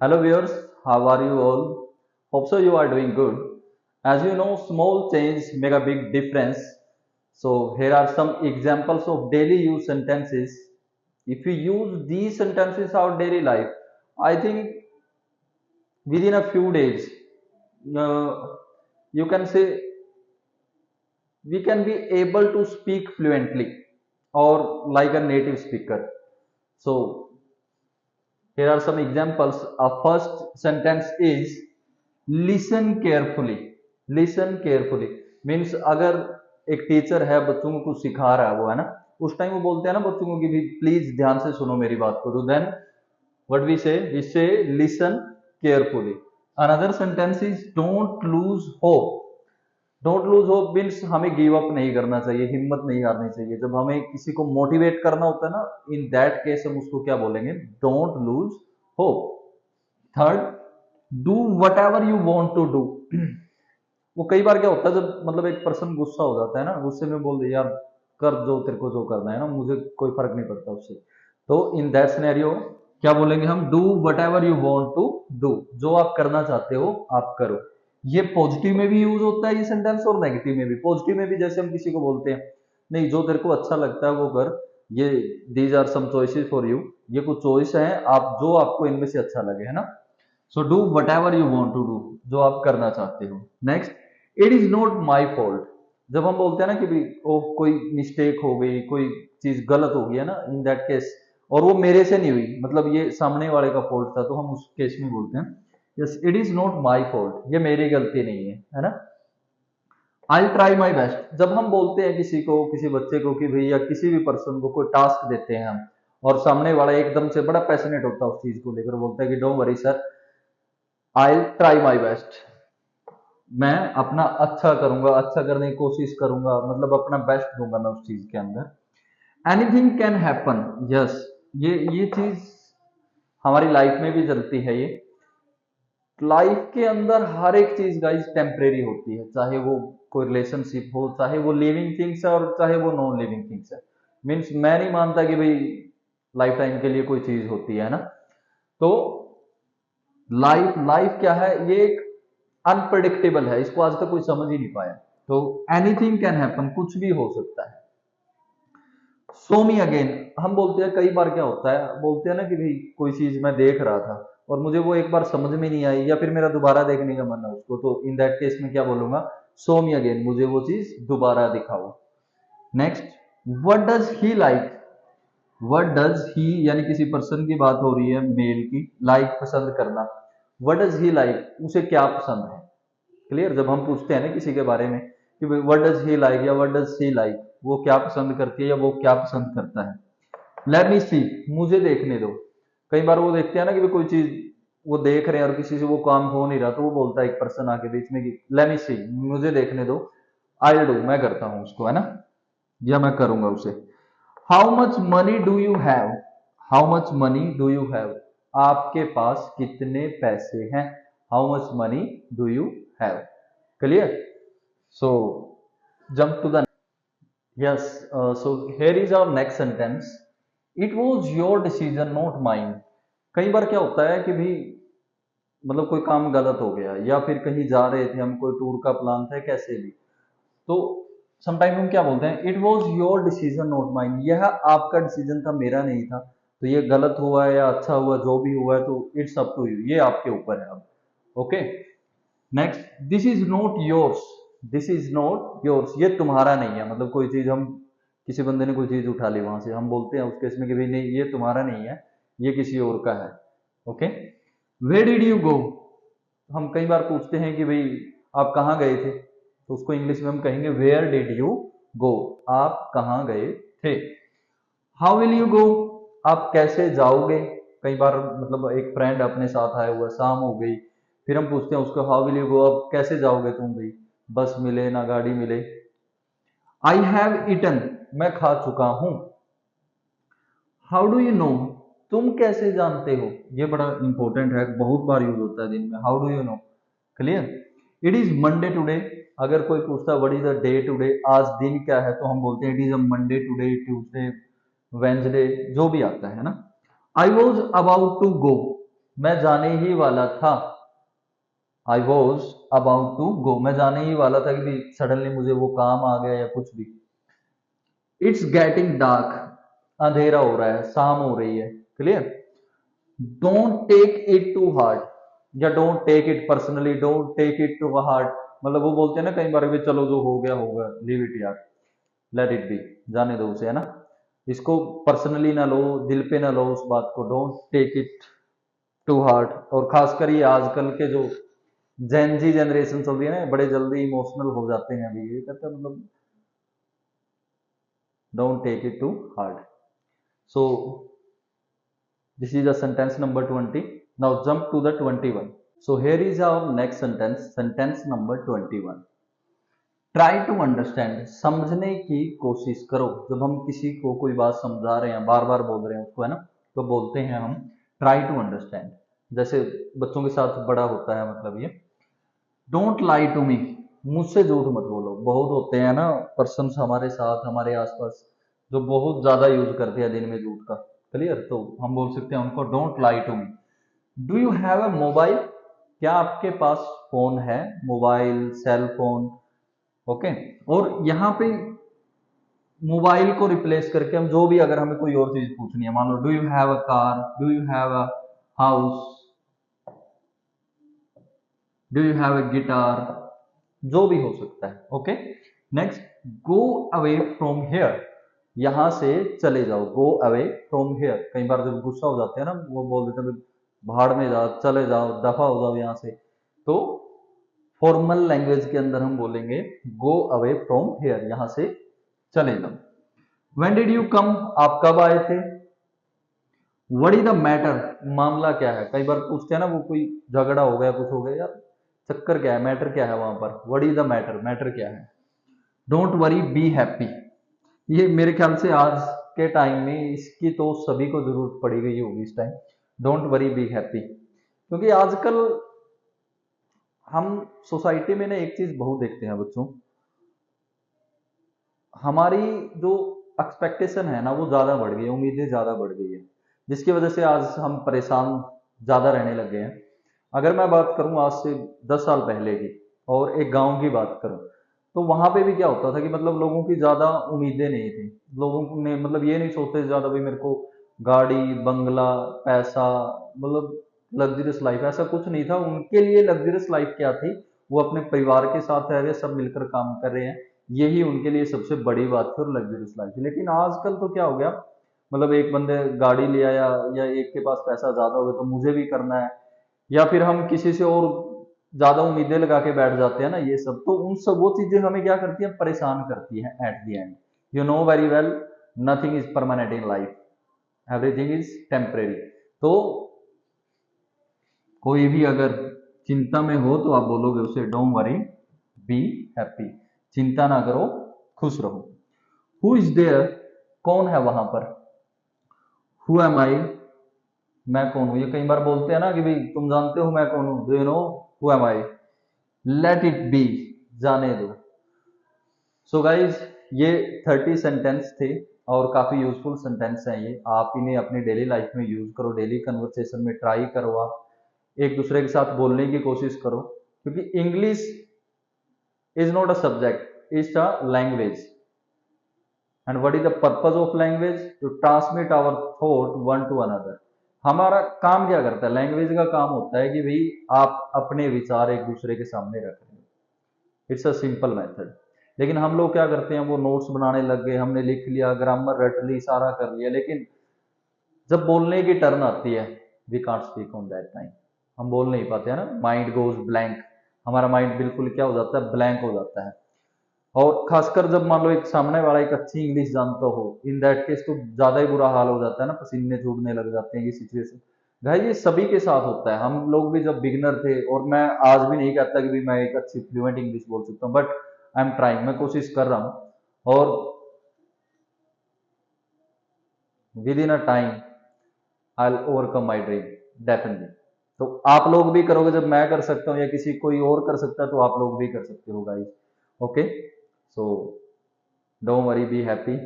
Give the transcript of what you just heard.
Hello viewers, how are you all? Hope so you are doing good. As you know, small change make a big difference. So here are some examples of daily use sentences. If you use these sentences in our daily life, I think within a few days, uh, you can say we can be able to speak fluently or like a native speaker. So here are some examples. A first sentence is listen carefully. Listen carefully means अगर एक teacher है बच्चों को कुछ सिखा रहा है वो है ना उस टाइम वो बोलते हैं ना बच्चों को कि भी प्लीज ध्यान से सुनो मेरी बात को तो देन व्हाट वी से listen carefully another sentence is don't lose hope don't lose hope means हमें गिव अप नहीं करना चाहिए हिम्मत नहीं हारनी चाहिए जब हमें किसी को मोटिवेट करना होता है ना इन दैट केस हम उसको क्या बोलेंगे don't lose hope third do whatever you want to do वो कई बार क्या होता है जब मतलब एक पर्सन गुस्सा हो जाता है ना गुस्से में बोल दे यार कर जो तेरे को जो करना है ना मुझे कोई फर्क नहीं पड़ता उससे तो इन दैट सिनेरियो क्या बोलेंगे हम do whatever you want to do जो आप करना चाहते हो आप करो ये पॉजिटिव में भी यूज होता है ये सेंटेंस और नेगेटिव में भी पॉजिटिव में भी जैसे हम किसी को बोलते हैं नहीं जो तेरे को अच्छा लगता है वो कर ये these are some choices for you ये कुछ चॉइस है आप जो आपको इनमें से अच्छा लगे है ना so do whatever you want to do जो आप करना चाहते हो next it is not my fault जब हम बोलते हैं ना कि भी ओ कोई मिस्टेक हो गई कोई चीज गलत हो गई है ना इन दैट केस और वो मेरे से नहीं हुई मतलब ये सामने वाले का फॉल्ट था तो हम उस केस में बोलते हैं yes it is not my fault ये मेरी गलती नहीं है ना आई ट्राई माई बेस्ट जब हम बोलते हैं किसी को किसी बच्चे को कि भैया किसी भी पर्सन को कोई टास्क देते हैं हम और सामने वाला एकदम से बड़ा पैशनेट होता है उस चीज को लेकर बोलता है कि don't worry sir I try my best मैं अपना अच्छा करूंगा अच्छा करने की कोशिश करूंगा मतलब अपना बेस्ट दूंगा मैं उस चीज के अंदर एनीथिंग कैन हैपन यस ये चीज हमारी लाइफ में भी चलती है ये लाइफ के अंदर हर एक चीज गाइस टेम्परेरी होती है चाहे वो कोई रिलेशनशिप हो चाहे वो लिविंग थिंग्स है और चाहे वो नॉन लिविंग थिंग्स है मीन्स मैं नहीं मानता कि भाई लाइफ टाइम के लिए कोई चीज होती है ना तो लाइफ लाइफ क्या है ये एक अनप्रडिक्टेबल है इसको आज तक कोई समझ ही नहीं पाया तो एनीथिंग कैन हैपन कुछ भी हो सकता है सो मी अगेन हम बोलते हैं कई बार क्या होता है बोलते हैं ना कि भाई कोई चीज मैं देख रहा था और मुझे वो एक बार समझ में नहीं आई या फिर मेरा दोबारा देखने का मन है उसको तो इन दैट केस में क्या बोलूंगा सो मी अगेन मुझे वो चीज दोबारा दिखाओ next what does he like what does he यानी किसी पर्सन की बात हो रही है मेल की लाइक पसंद करना व्हाट डज ही लाइक उसे क्या पसंद है क्लियर जब हम पूछते हैं ना किसी के बारे में कि व्हाट डज ही लाइक या व्हाट डज ही लाइक वो क्या पसंद करती है या वो क्या पसंद करता है लेट मी सी मुझे देखने दो कई बार वो देखते हैं ना कि कोई चीज वो देख रहे हैं और किसी से वो काम हो नहीं रहा तो वो बोलता है एक पर्सन आके बीच में कि लेट मी सी मुझे देखने दो आई डू मैं करता हूं उसको है ना या मैं करूंगा उसे how much money do you have how much money do you have आपके पास कितने पैसे हैं how much money do you have clear so jump to the yes so here is our next sentence it was your decision not mind कई बार क्या होता है कि भी मतलब कोई काम गलत हो गया या फिर कहीं जा रहे थे हम कोई टूर का प्लान था कैसे भी तो समटाइम हम क्या बोलते हैं it was your decision not mind यह आपका डिसीजन था मेरा नहीं था तो ये गलत हुआ है या अच्छा हुआ जो भी हुआ है तो इट्स अप टू यू ये आपके ऊपर है अब okay next this is not yours this is not yours ये तुम्हारा नहीं है मतलब कोई चीज हम किसी बंदे ने कोई चीज उठा ली वहां से हम बोलते हैं उस केस में कि भाई नहीं ये तुम्हारा नहीं है ये किसी और का है okay where did you go हम कई बार पूछते हैं कि भाई आप कहाँ गए थे तो उसको इंग्लिश में हम कहेंगे वेयर डिड यू गो आप कहाँ गए थे हाउ विल यू गो आप कैसे जाओगे कई बार मतलब एक फ्रेंड अपने साथ आया हुआ शाम हो गई फिर हम पूछते हैं उसको हाउ विल यू गो अब कैसे जाओगे तुम भाई बस मिले ना गाड़ी मिले आई हैव इटन मैं खा चुका हूं हाउ डू यू नो तुम कैसे जानते हो ये बड़ा इंपॉर्टेंट है बहुत बार यूज होता है दिन में how do you know clear it is Monday today अगर कोई पूछता है what is the day today आज दिन क्या है तो हम बोलते हैं it is a Monday today Tuesday Wednesday जो भी आता है ना I was about to go मैं जाने ही वाला था, I was about to go, मैं जाने ही वाला था कि भी सडनली मुझे वो काम आ गया या कुछ भी। इट्स गेटिंग डार्क, अंधेरा हो रहा है, शाम हो रही है। Clear. Don't take it to heart या don't take it personally, don't take it to heart, मतलब वो बोलते हैं ना कई बार भी, चलो जो हो गया होगा, लीव इट यार, लेट इट बी, जाने दो उसे, है ना। इसको पर्सनली ना लो, दिल पे ना लो उस बात को, don't take it to heart. और खासकर ये आजकल के जो जेनजी जनरेशन चल रही है ना, बड़े जल्दी इमोशनल हो जाते हैं अभी, ये कहते हैं मतलब don't take it to heart. So this is the sentence number 20. Now jump to the 21. So here is our next sentence, sentence number 21. Try to understand, समझने की कोशिश करो। जब हम किसी को कोई बात समझा रहे हैं, बार बार बोल रहे हैं उसको, है ना, तो बोलते हैं हम ट्राई टू अंडरस्टैंड। जैसे बच्चों के साथ बड़ा होता है, मतलब ये, डोंट लाई टू मी, मुझसे झूठ मत बोलो। बहुत होते हैं ना पर्सन हमारे साथ, हमारे आसपास, जो बहुत ज्यादा यूज करते हैं दिन में झूठ का। क्लियर। तो हम बोल सकते हैं उनको don't lie to me. Do you have a mobile, क्या आपके पास फोन है, मोबाइल, सेल फोन। ओके। और यहाँ पे मोबाइल को रिप्लेस करके हम जो भी, अगर हमें कोई और चीज पूछनी है, मान लो do you have a car, do you have a house, do you have a guitar, जो भी हो सकता है। Okay. Next, go away from here, यहां से चले जाओ। गो अवे फ्रॉम हेयर, कई बार जब गुस्सा हो जाते हैं ना, वो बोल देते हैं भाड़ में जाओ, चले जाओ, दफा हो जाओ यहां से। तो फॉर्मल लैंग्वेज के अंदर हम बोलेंगे गो अवे फ्रॉम हेयर, यहां से चले जाओ। व्हेन डिड यू कम, आप कब आए थे। व्हाट इज द मैटर, मामला क्या है। कई बार पूछते हैं ना, वो कोई झगड़ा हो गया, कुछ हो गया यार, चक्कर क्या है, मैटर क्या है वहां पर। What is the matter, matter क्या है। डोंट वरी बी हैप्पी, ये मेरे ख्याल से आज के टाइम में इसकी तो सभी को जरूरत पड़ी गई होगी इस time. Don't worry be happy, क्योंकि आजकल हम सोसाइटी में ना एक चीज बहुत देखते हैं बच्चों, हमारी जो एक्सपेक्टेशन है ना वो ज्यादा बढ़ गई है, उम्मीदें ज्यादा बढ़ गई है, जिसकी वजह से आज हम परेशान ज्यादा रहने लग गए हैं। अगर मैं बात करूं आज से 10 साल पहले की, और एक गांव की बात करूं, तो वहां पे भी क्या होता था कि मतलब लोगों की ज्यादा उम्मीदें नहीं थी। लोगों ने मतलब ये नहीं सोचते ज्यादा भाई मेरे को गाड़ी, बंगला, पैसा, मतलब लग्जरियस लाइफ, ऐसा कुछ नहीं था उनके लिए। लग्जरियस लाइफ क्या थी, वो अपने परिवार के साथ रह रहे, सब मिलकर काम कर रहे हैं, यही उनके लिए सबसे बड़ी बात थी और लग्जरियस लाइफ थी। लेकिन आजकल तो क्या हो गया, मतलब एक बंदे गाड़ी ले आया या एक के पास पैसा ज्यादा हो गया तो मुझे भी करना है, या फिर हम किसी से और ज्यादा उम्मीदें लगा के बैठ जाते हैं ना, ये सब तो उन सब वो चीजें हमें क्या करती हैं, परेशान करती हैं at the end. You know very well, nothing is permanent in life, everything is temporary. तो कोई भी अगर चिंता में हो तो आप बोलोगे उसे डोंट वरी बी हैप्पी, चिंता ना करो, खुश रहो। हु इज देयर, कौन है वहां पर। हु एम आई, मैं कौन हूं। ये कई बार बोलते हैं ना कि भाई तुम जानते हो मैं कौन हूं, do you know who am I. Let it be, जाने दो। सो गाइज, ये 30 सेंटेंस थे और काफी यूजफुल सेंटेंस हैं ये। आप इन्हें अपनी डेली लाइफ में यूज करो, डेली कन्वर्सेशन में ट्राई करो, आप एक दूसरे के साथ बोलने की कोशिश करो, क्योंकि English is not a subject, is a language. And what is the purpose of language, to transmit our thought one to another. हमारा काम क्या करता है, लैंग्वेज का काम होता है कि भाई आप अपने विचार एक दूसरे के सामने रख रहे हैं। It's a simple method. लेकिन हम लोग क्या करते हैं, वो नोट्स बनाने लग गए, हमने लिख लिया, ग्रामर रट ली, सारा कर लिया, लेकिन जब बोलने की टर्न आती है, we can't speak on that time, हम बोल नहीं पाते हैं ना, माइंड गोज ब्लैंक, हमारा माइंड बिल्कुल क्या हो जाता है, ब्लैंक हो जाता है। और खासकर जब मान लो एक सामने वाला एक अच्छी इंग्लिश जानता हो, इन दैट केस तो ज्यादा ही बुरा हाल हो जाता है ना, पसीने छूटने लग जाते हैं, ये सिचुएशन। भाई ये सभी के साथ होता है, हम लोग भी जब बिगनर थे, और मैं आज भी नहीं कहता कि भी मैं एक अच्छी फ्लुएंट इंग्लिश बोल सकता हूँ, बट आई एम ट्राइंग, मैं कोशिश कर रहा हूँ, और with in a time I will overcome my dream, definitely. तो आप लोग भी करोगे, जब मैं कर सकता हूँ या किसी कोई और कर सकता है, तो आप लोग भी कर सकते हो guys. Okay. So don't worry, be happy.